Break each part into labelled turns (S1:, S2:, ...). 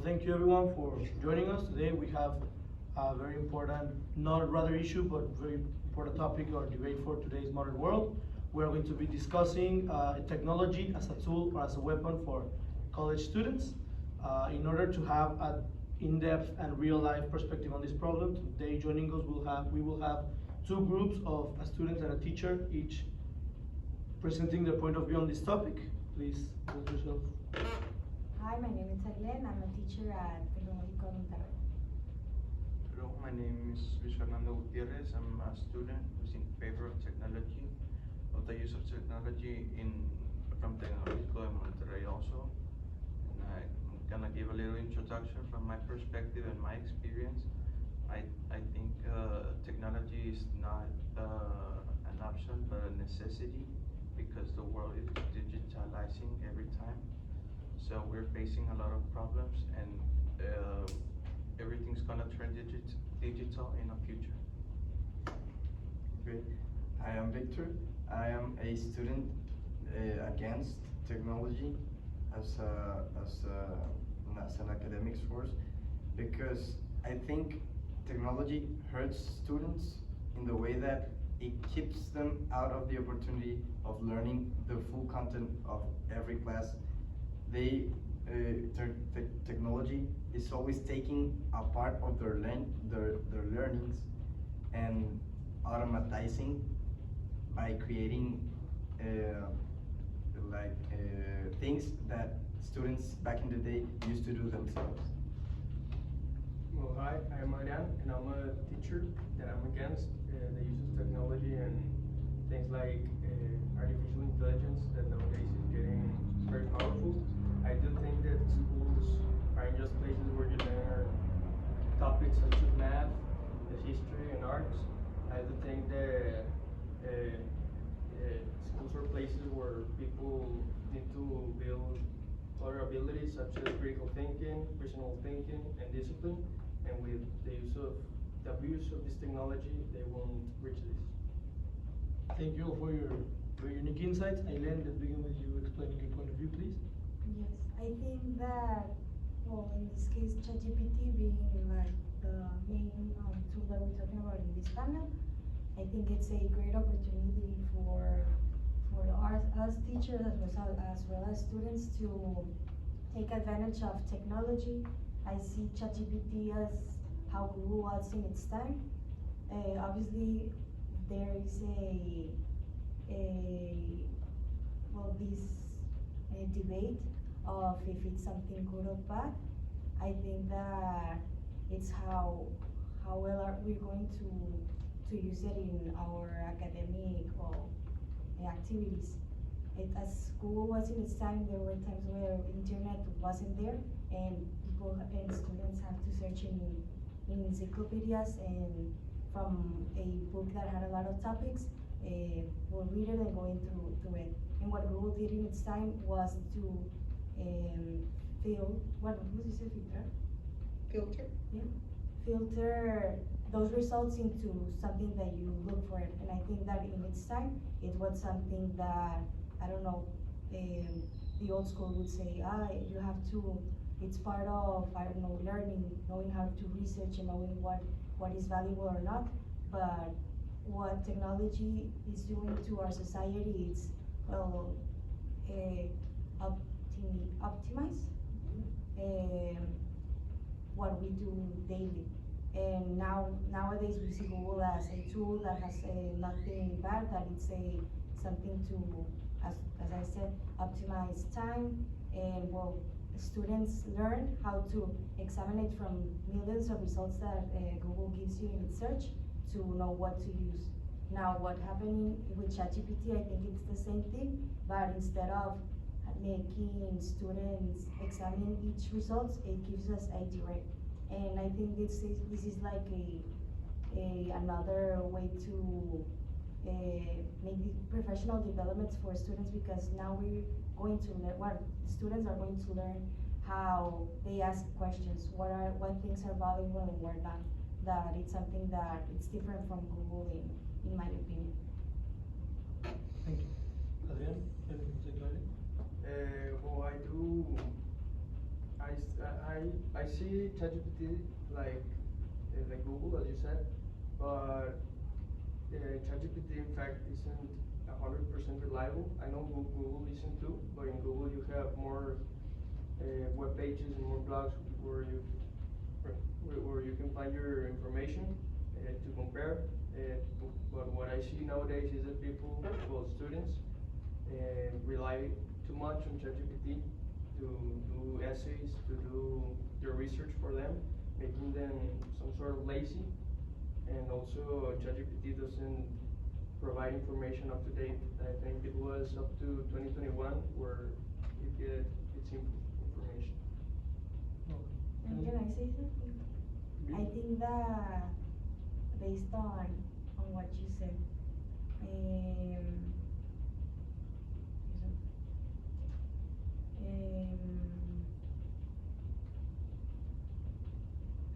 S1: thank you everyone for joining us. Today we have a very important, not rather issue, but very important topic or debate for today's modern world. We're going to be discussing technology as a tool or as a weapon for college students. In order to have an in-depth and real-life perspective on this problem, today joining us we will have two groups of a student and a teacher, each presenting their point of view on this topic. Please introduce yourself.
S2: Hi, my name is Arlene. I'm a teacher at Tecnológico Monterrey.
S3: Hello, my name is Luis Fernando Gutierrez. I'm a student who's in favor of technology, of the use of technology from Tecnológico de Monterrey also. And I'm gonna give a little introduction from my perspective and my experience. I think technology is not an option but a necessity because the world is digitalizing every time. So we're facing a lot of problems, and everything's gonna turn digital in the future.
S4: Great. Hi, I'm Victor. I am a student against technology as an academic source, because I think technology hurts students in the way that it keeps them out of the opportunity of learning the full content of every class. Technology is always taking a part of their learnings and automatizing by creating things that students back in the day used to do themselves.
S5: Well, hi, I'm Marian, and I'm a teacher that I'm against the use of technology and things like artificial intelligence that nowadays is getting very powerful. I do think that schools aren't just places where you learn topics such as math, history, and arts. I do think that schools are places where people need to build other abilities such as critical thinking, personal thinking, and discipline. And with the abuse of this technology, they won't reach this.
S1: Thank you all for your very unique insights. Aileen, let's begin with you explaining your point of view, please.
S2: Yes, I think that, well, in this case, ChatGPT being like the main tool that we're talking about in this panel, I think it's a great opportunity for us teachers as well as students to take advantage of technology. I see ChatGPT as how Google was in its time. Obviously, there is this debate of if it's something good or bad. I think that it's how well are we going to use it in our academic activities. As Google was in its time, there were times where internet wasn't there, and people and students had to search in encyclopedias and from a book that had a lot of topics, will read it and going through it. And what Google did in its time was to filter those results into something that you look for it. And I think that in its time, it was something that, I don't know, the old school would say, you have to, it's part of, I don't know, learning, knowing how to research and knowing what is valuable or not. But what technology is doing to our society is, well, optimize what we do daily. And nowadays we see Google as a tool that has nothing bad, that it's something to, as I said, optimize time. And well, students learn how to examine it from millions of results that Google gives you in its search to know what to use. Now, what happening with ChatGPT, I think it's the same thing, but instead of making students examine each result, it gives us a direct. And I think this is like another way to make the professional developments for students, because now we're going to learn, well, students are going to learn how they ask questions, what things are valuable and what not. That it's something that it's different from Google in my opinion.
S1: Thank you. Adrian, anything to say about it?
S5: Well, I I see ChatGPT like Google, as you said, but ChatGPT in fact isn't 100% reliable. I know Google isn't too, but in Google you have more web pages and more blogs where you can find your information to compare. But what I see nowadays is that people, well, students, rely too much on ChatGPT to do essays, to do their research for them, making them some sort of lazy. And also, ChatGPT doesn't provide information up to date. I think it was up to 2021 where it get its information.
S2: And can I say something? I think that based on what you said,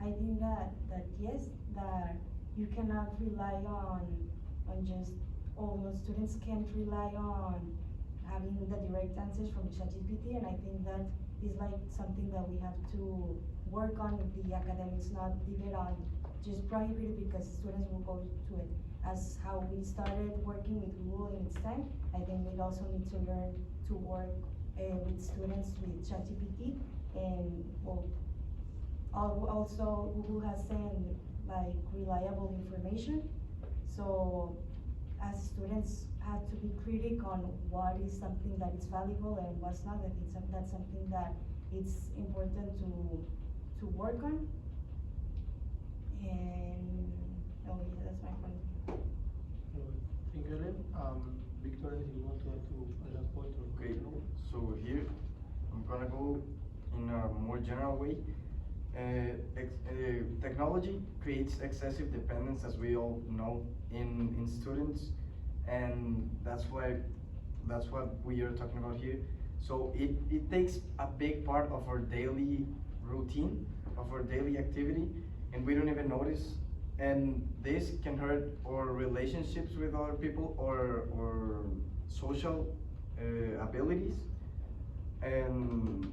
S2: I think that yes, that you cannot rely on just all students can't rely on having the direct answers from ChatGPT, and I think that is like something that we have to work on if the academics, not leave it on just prohibited because students will go to it. As how we started working with Google in its time, I think we also need to learn to work with students with ChatGPT, and well, also Google has sent like reliable information. So as students have to be critical on what is something that is valuable and what's not. I think that's something that it's important to work on. And oh yeah, that's my point.
S1: Thank you, Ellen. Victor, anything you want to add to the last point? Or
S4: Okay, so here I'm gonna go in a more general way. Technology creates excessive dependence, as we all know, in students, and that's what we are talking about here. So it takes a big part of our daily routine, of our daily activity, and we don't even notice. And this can hurt our relationships with other people or social abilities, and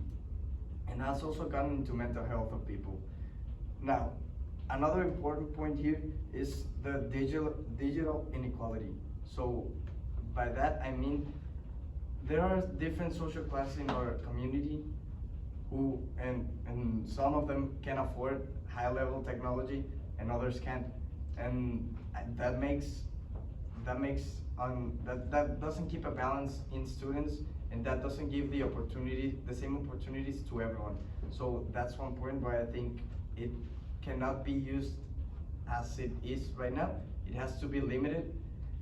S4: that's also gotten into mental health of people. Now, another important point here is the digital inequality. So by that I mean there are different social classes in our community who and some of them can afford high level technology and others can't, and that doesn't keep a balance in students, and that doesn't give the same opportunities to everyone. So that's one point where I think it cannot be used as it is right now. It has to be limited.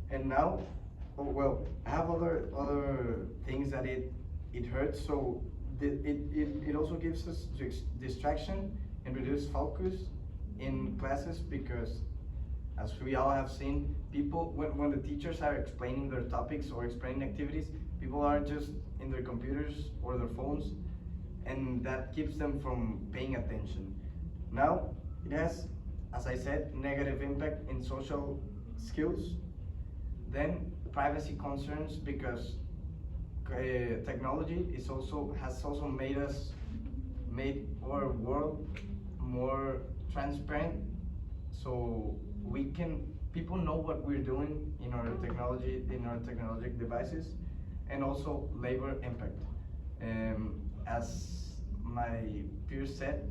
S4: And now, I have other things that it hurts. So it also gives us distraction and reduced focus in classes, because as we all have seen, people, when the teachers are explaining their topics or explaining activities, people are just in their computers or their phones, and that keeps them from paying attention. Now, it has, as I said, negative impact in social skills. Then privacy concerns, because technology has also made our world more transparent, so people know what we're doing in our technological devices. And also labor impact. As my peers said,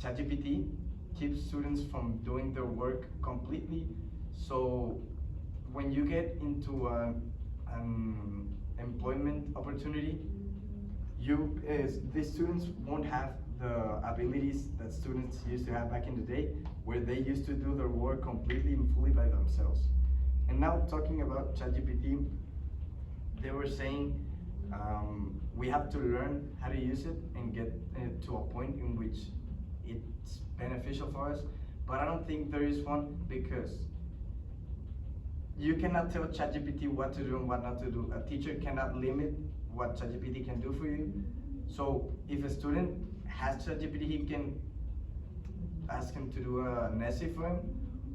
S4: ChatGPT keeps students from doing their work completely. So when you get into an employment opportunity, the students won't have the abilities that students used to have back in the day, where they used to do their work completely and fully by themselves. And now talking about ChatGPT, they were saying we have to learn how to use it and get to a point in which it's beneficial for us. But I don't think there is one, because you cannot tell ChatGPT what to do and what not to do. A teacher cannot limit what ChatGPT can do for you. So if a student has ChatGPT, he can ask him to do an essay for him,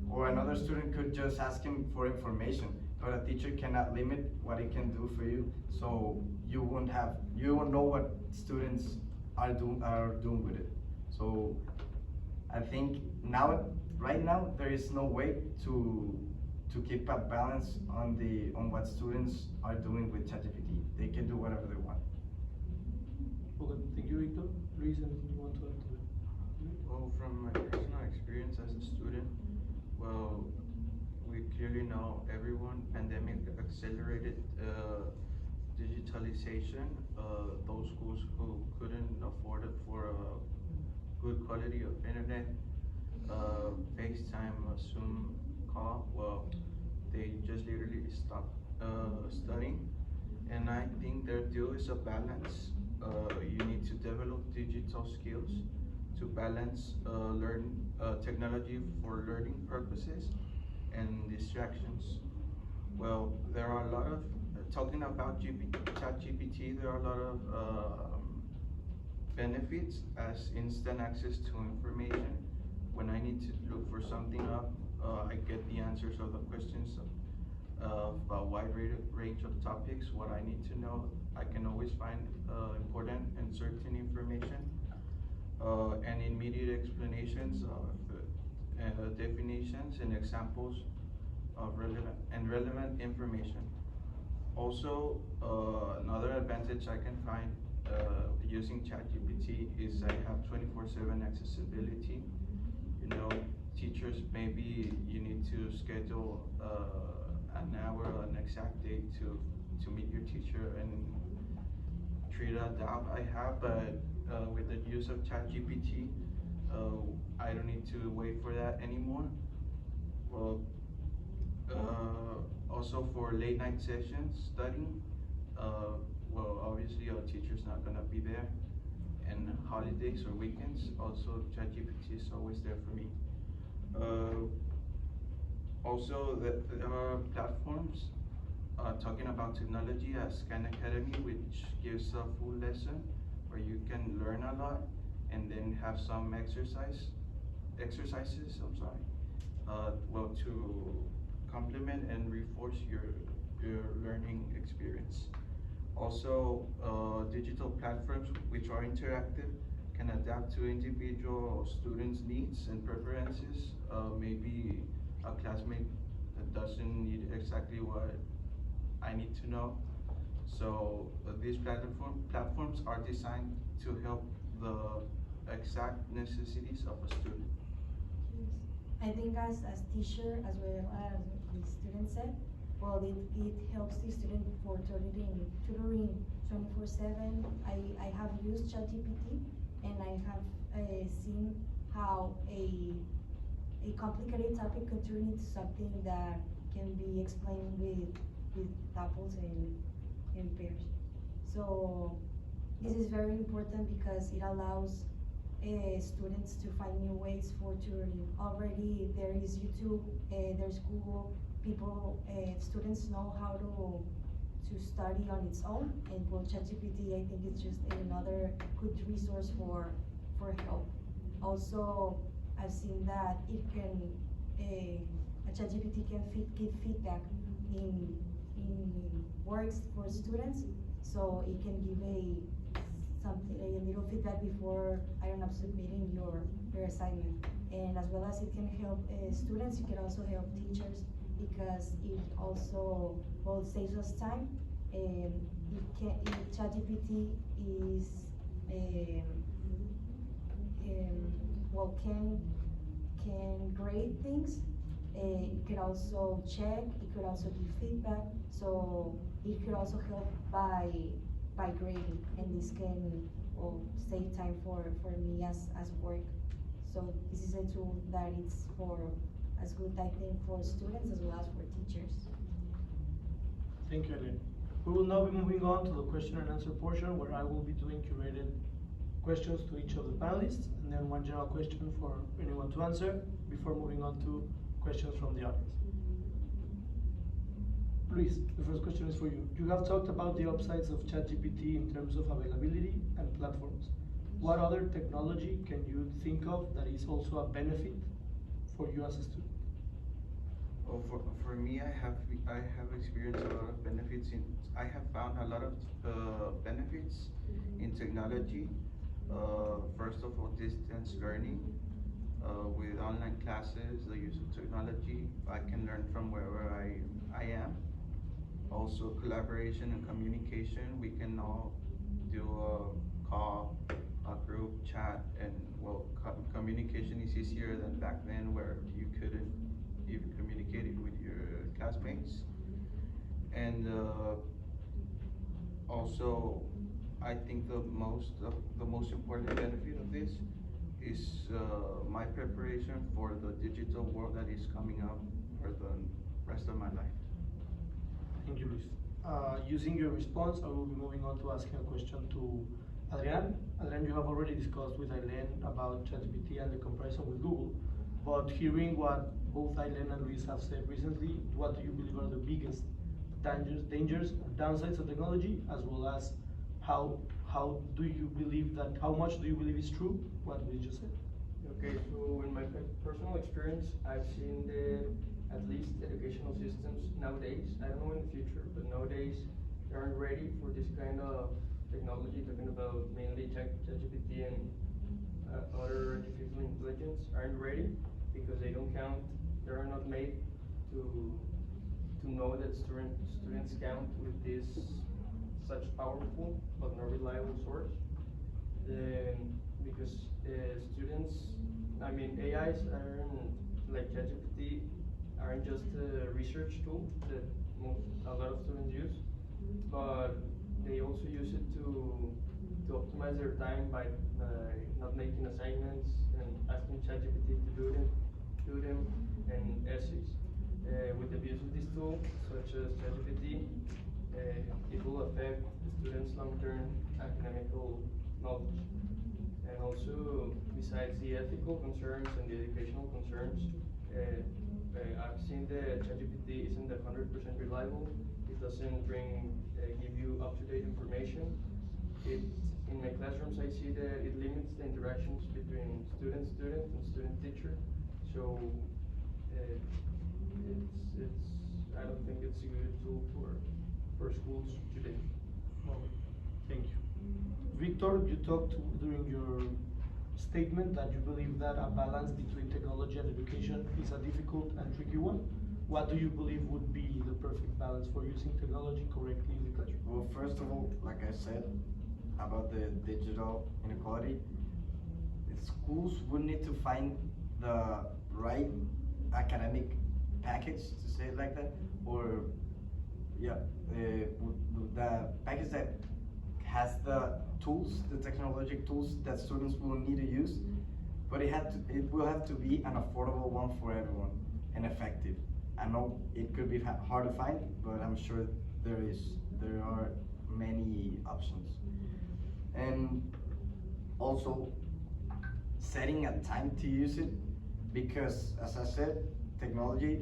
S4: or another student could just ask him for information. But a teacher cannot limit what it can do for you, so you won't know what students are doing with it. So I think right now, there is no way to keep a balance on what students are doing with ChatGPT. They can do whatever they want.
S1: Okay, thank you, Victor. Luis, anything you want to add to that?
S3: Well, from my personal experience as a student, well, we clearly know everyone, pandemic accelerated digitalization. Those schools who couldn't afford it for a good quality of internet, FaceTime, Zoom call, well, they just literally stopped studying. And I think there too is a balance. You need to develop digital skills to balance technology for learning purposes and distractions. Well, there are a lot of, talking about ChatGPT, there are a lot of benefits as instant access to information. When I need to look for something up, I get the answers of the questions of a wide range of topics. What I need to know, I can always find important and certain information, and immediate explanations of definitions and examples of relevant information. Also, another advantage I can find using ChatGPT is I have 24/7 accessibility. You know, teachers, maybe you need to schedule an hour, an exact date to meet your teacher and treat a doubt I have, but with the use of ChatGPT, I don't need to wait for that anymore. Well, also for late night sessions studying, well, obviously our teacher's not gonna be there, and holidays or weekends, also ChatGPT is always there for me. Also, there are platforms talking about technology as Khan Academy, which gives a full lesson where you can learn a lot and then have some exercises, I'm sorry, well, to complement and reinforce your learning experience. Also, digital platforms which are interactive can adapt to individual students' needs and preferences. Maybe a classmate that doesn't need exactly what I need to know. So these platforms are designed to help the exact necessities of a student.
S2: Yes. I think as teacher as well as the student said, well, it helps the student for tutoring 24/7. I have used ChatGPT and I have seen how a complicated topic could turn into something that can be explained with apples and pears. So this is very important because it allows students to find new ways for tutoring. Already there is YouTube, there's Google. People, students know how to study on its own, and for ChatGPT, I think it's just another good resource for help. Also, I've seen that it can a ChatGPT can give feedback in works for students, so it can give a little feedback before, I don't know, submitting your assignment. And as well as it can help students, it can also help teachers because it also, well, saves us time. ChatGPT is well, can grade things. It could also check. It could also give feedback. So it could also help by grading, and this can, well, save time for me as work. So this is a tool that it's for as good, I think, for students as well as for teachers.
S1: Thank you, Ellen. We will now be moving on to the question and answer portion where I will be doing curated questions to each of the panelists and then one general question for anyone to answer before moving on to questions from the audience. Luis, the first question is for you. You have talked about the upsides of ChatGPT in terms of availability and platforms. What other technology can you think of that is also a benefit for you as a student?
S3: Well, for me, I have experienced a lot of benefits I have found a lot of benefits in technology. First of all, distance learning. With online classes, the use of technology, I can learn from wherever I am. Also, collaboration and communication. We can all do a call, a group chat, and well, communication is easier than back then where you couldn't even communicate it with your classmates. And also, I think the most important benefit of this is my preparation for the digital world that is coming up for the rest of my life.
S1: Thank you, Luis. Using your response, I will be moving on to asking a question to Adrian. Adrian, you have already discussed with Aileen about ChatGPT and the comparison with Google, but hearing what both Aileen and Luis have said recently, what do you believe are the biggest dangers or downsides of technology, as well as how much do you believe is true what we just said?
S5: Okay, so in my personal experience, I've seen that at least educational systems nowadays, I don't know in the future, but nowadays they aren't ready for this kind of technology, talking about mainly ChatGPT and other artificial intelligence, aren't ready because they are not made to know that students count with this such powerful but not reliable source. Because students, I mean, AIs aren't like ChatGPT aren't just a research tool that a lot of students use, but they also use it to optimize their time by not making assignments and asking ChatGPT to do them and essays. With the abuse of this tool, such as ChatGPT, it will affect the students' long-term academical knowledge. And also, besides the ethical concerns and the educational concerns, I've seen that ChatGPT isn't 100% reliable. It doesn't give you up-to-date information. In my classrooms, I see that it limits the interactions between student and student-teacher. So I don't think it's a good tool for schools today.
S1: Well, thank you. Victor, you talked during your statement that you believe that a balance between technology and education is a difficult and tricky one. What do you believe would be the perfect balance for using technology correctly in the classroom?
S4: Well, first of all, like I said about the digital inequality, schools would need to find the right academic package, to say it like that, or yeah, the package that has the tools, the technological tools that students will need to use, but it will have to be an affordable one for everyone and effective. I know it could be hard to find, but I'm sure there are many options. And also setting a time to use it, because as I said, technology,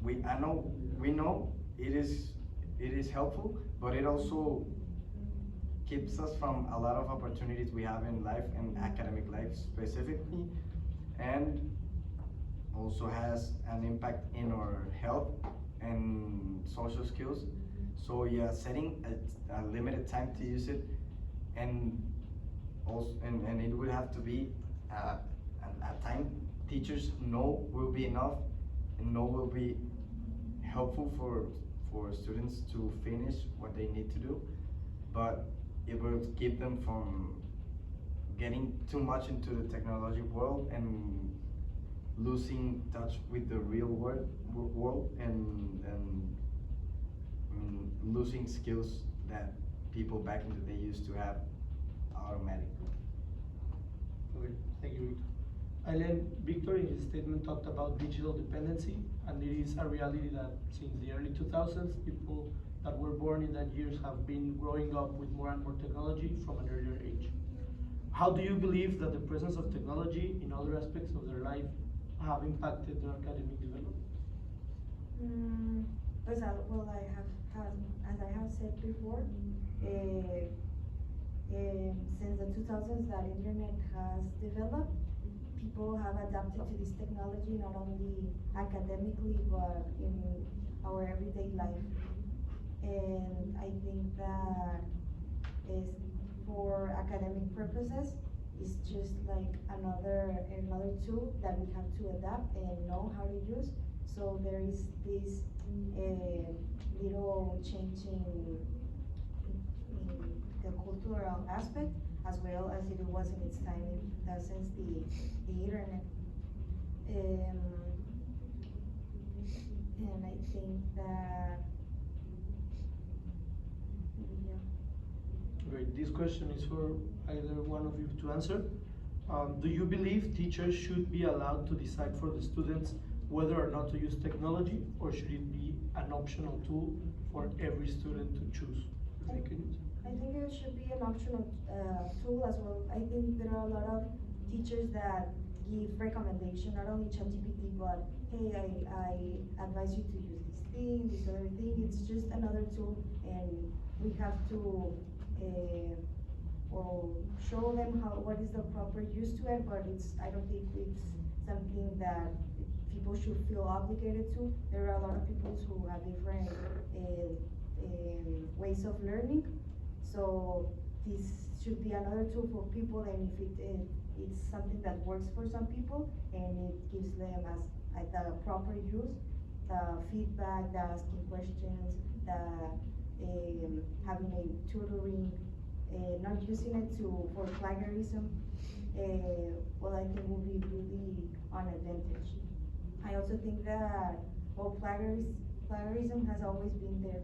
S4: we know it is helpful, but it also keeps us from a lot of opportunities we have in life and academic life specifically, and also has an impact in our health and social skills. So yeah, setting a limited time to use it, and also and it will have to be a time teachers know will be enough and know will be helpful for students to finish what they need to do, but it will keep them from getting too much into the technology world and losing touch with the real world and losing skills that people back in the day used to have automatically.
S1: Okay, thank you, Victor. Aileen, Victor in his statement talked about digital dependency, and it is a reality that since the early 2000s, people that were born in that years have been growing up with more and more technology from an earlier age. How do you believe that the presence of technology in other aspects of their life have impacted their academic development?
S2: As I have said before, since the 2000s that internet has developed, people have adapted to this technology not only academically but in our everyday life. And I think that is for academic purposes. It's just like another tool that we have to adapt and know how to use. So there is this little change in the cultural aspect, as well as it was in its time since the internet. And I think that, yeah.
S1: Great. This question is for either one of you to answer. Do you believe teachers should be allowed to decide for the students whether or not to use technology, or should it be an optional tool for every student to choose?
S2: I think it should be an optional tool as well. I think there are a lot of teachers that give recommendation, not only ChatGPT, but hey, I advise you to use this thing, this other thing. It's just another tool, and we have to or show them what is the proper use to it. But I don't think it's something that people should feel obligated to. There are a lot of people who have different ways of learning. So this should be another tool for people, and if it's something that works for some people and it gives them as the proper use, the feedback, the asking questions, the having a tutoring, not using it for plagiarism, well, I think will be really an advantage. I also think that, well, plagiarism has always been there.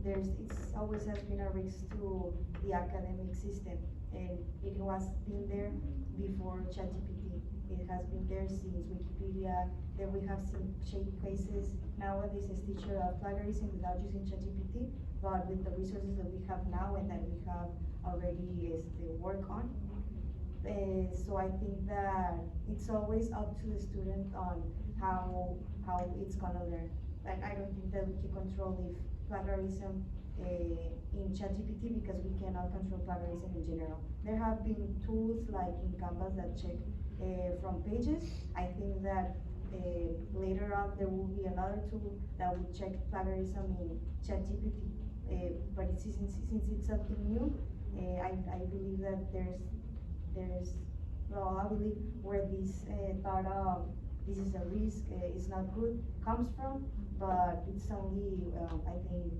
S2: It's always has been a risk to the academic system, and it has been there before ChatGPT. It has been there since Wikipedia. Then we have seen cases nowadays as teacher of plagiarism without using ChatGPT, but with the resources that we have now and that we have already work on. So I think that it's always up to the student on how it's gonna learn. Like, I don't think that we can control if plagiarism in ChatGPT, because we cannot control plagiarism in general. There have been tools like in Canvas that check from pages. I think that later on there will be another tool that will check plagiarism in ChatGPT. But since it's something new, I believe that I believe where this thought of this is a risk, is not good, comes from, but it's only, I think,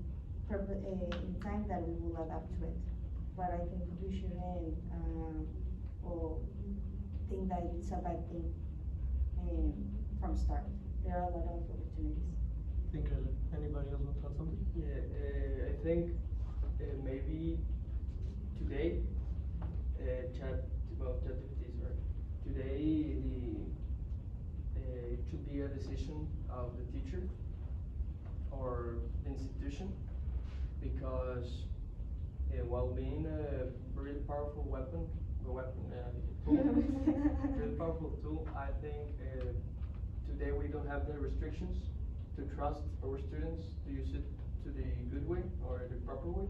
S2: in time that we will adapt to it. But I think we shouldn't or think that it's a bad thing from start. There are a lot of opportunities.
S1: Anybody else want to add something?
S5: Yeah, I think maybe today, ChatGPT, sorry. Today, it should be a decision of the teacher or institution, because while being a really powerful really powerful tool, I think today we don't have the restrictions to trust our students to use it to the good way or the proper way.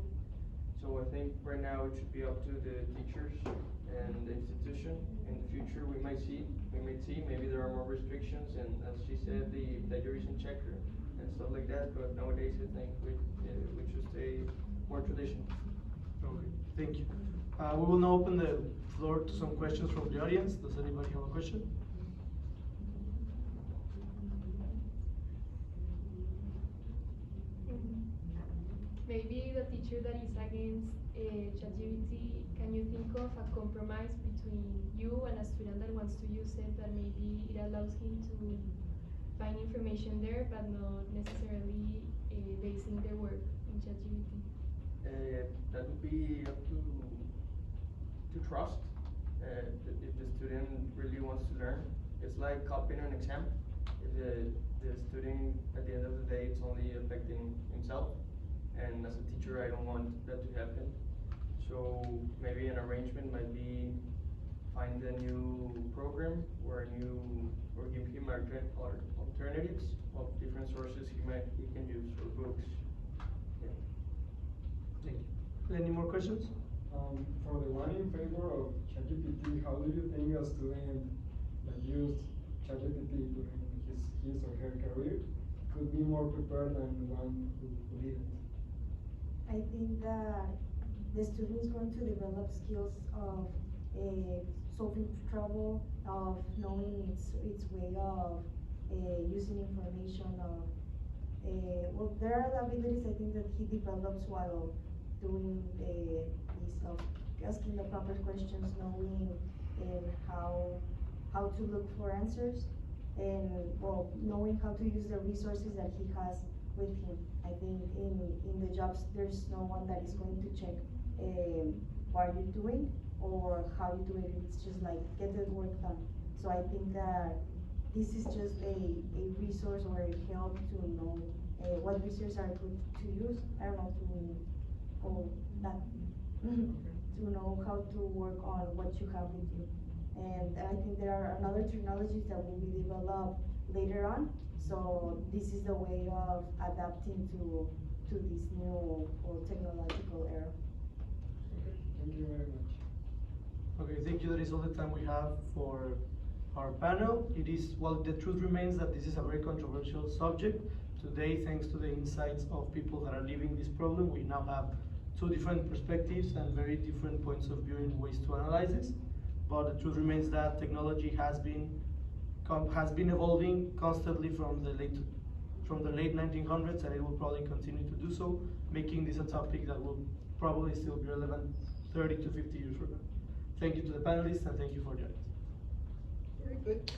S5: So I think right now it should be up to the teachers and the institution. In the future, we might see maybe there are more restrictions, and as she said, the plagiarism checker and stuff like that. But nowadays, I think we should stay more traditional.
S1: Okay, thank you. We will now open the floor to some questions from the audience. Does anybody have a question?
S6: Maybe the teacher that is against ChatGPT, can you think of a compromise between you and a student that wants to use it, that maybe it allows him to find information there, but not necessarily basing their work on ChatGPT?
S5: That would be up to trust. If the student really wants to learn, it's like copying an exam. If the student, at the end of the day, it's only affecting himself. And as a teacher, I don't want that to happen. So maybe an arrangement might be find a new program or give him alternatives of different sources he can use, or books. Yeah.
S1: Thank you. Any more questions?
S7: For the one in favor of ChatGPT, how do you think a student that used ChatGPT during his or her career could be more prepared than the one who didn't?
S2: I think that the student is going to develop skills of solving trouble, of knowing its way of using information, of well, there are abilities I think that he develops while doing this of asking the proper questions, knowing how to look for answers, and well, knowing how to use the resources that he has with him. I think in the jobs there's no one that is going to check what you're doing or how you do it. It's just like get the work done. So I think that this is just a resource or a help to know what resources are good to use. I don't know, to go that to know how to work on what you have with you. And I think there are another technologies that will be developed later on. So this is the way of adapting to this new or technological era.
S7: Okay, thank you very much.
S1: Okay, thank you. That is all the time we have for our panel. It is, well, the truth remains that this is a very controversial subject. Today, thanks to the insights of people that are living this problem, we now have two different perspectives and very different points of view and ways to analyze this. But the truth remains that technology has been evolving constantly from the late 1900s, and it will probably continue to do so, making this a topic that will probably still be relevant 30 to 50 years from now. Thank you to the panelists, and thank you for joining us.
S8: Very good.